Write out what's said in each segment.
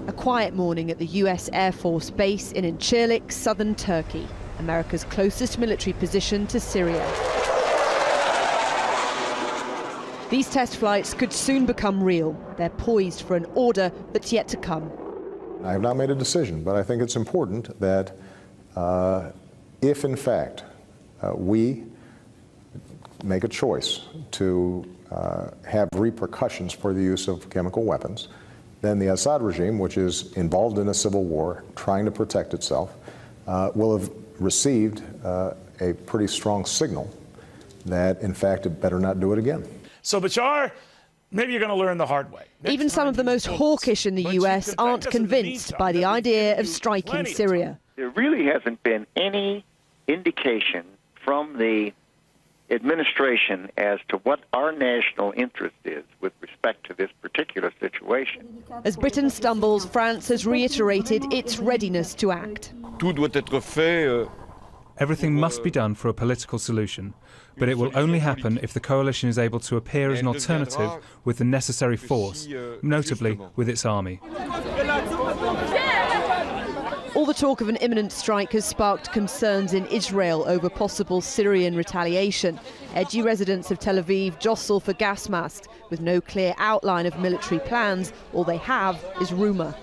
A quiet morning at the US Air Force Base in Incirlik, southern Turkey, America's closest military position to Syria. These test flights could soon become real. They're poised for an order that's yet to come. I have not made a decision, but I think it's important that if in fact we make a choice to have repercussions for the use of chemical weapons, then the Assad regime, which is involved in a civil war, trying to protect itself, will have received a pretty strong signal that, in fact, it better not do it again. So, Bashar, maybe you're going to learn the hard way. Even some of the most hawkish in the US aren't convinced by the idea of striking Syria. There really hasn't been any indication from the administration as to what our national interest is with respect to this particular situation. As Britain stumbles, France has reiterated its readiness to act. Everything must be done for a political solution, but it will only happen if the coalition is able to appear as an alternative with the necessary force, notably with its army. All the talk of an imminent strike has sparked concerns in Israel over possible Syrian retaliation. Edgy residents of Tel Aviv jostle for gas masks. With no clear outline of military plans, all they have is rumour.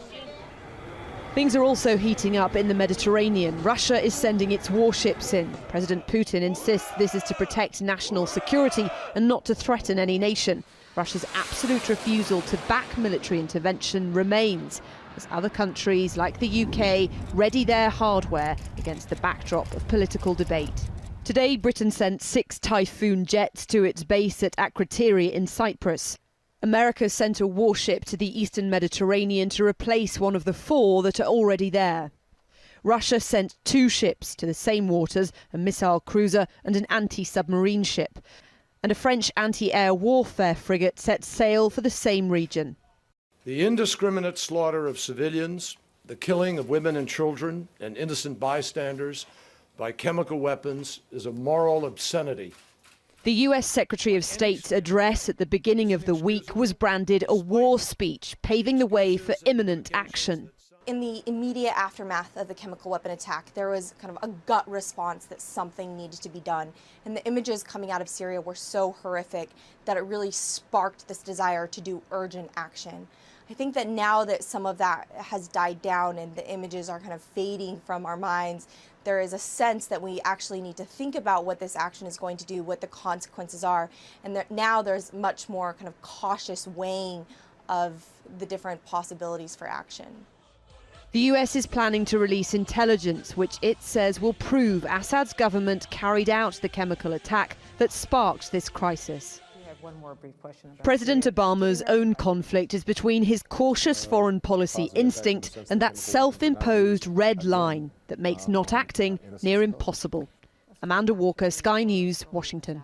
Things are also heating up in the Mediterranean. Russia is sending its warships in. President Putin insists this is to protect national security and not to threaten any nation. Russia's absolute refusal to back military intervention remains, as other countries like the UK ready their hardware against the backdrop of political debate. Today, Britain sent 6 Typhoon jets to its base at Akrotiri in Cyprus. America sent a warship to the eastern Mediterranean to replace one of the 4 that are already there. Russia sent 2 ships to the same waters, a missile cruiser and an anti-submarine ship. And a French anti-air warfare frigate set sail for the same region. The indiscriminate slaughter of civilians, the killing of women and children and innocent bystanders by chemical weapons is a moral obscenity. The US Secretary of State's address at the beginning of the week was branded a war speech, paving the way for imminent action. In the immediate aftermath of the chemical weapon attack, there was kind of a gut response that something needed to be done. And the images coming out of Syria were so horrific that it really sparked this desire to do urgent action. I think that now that some of that has died down and the images are kind of fading from our minds, there is a sense that we actually need to think about what this action is going to do, what the consequences are, and that now there's much more kind of cautious weighing of the different possibilities for action. The US is planning to release intelligence which it says will prove Assad's government carried out the chemical attack that sparked this crisis. One more brief question about President Obama's own conflict is between his cautious foreign policy instinct and that self-imposed red line that makes not acting near impossible. Amanda Walker, Sky News, Washington.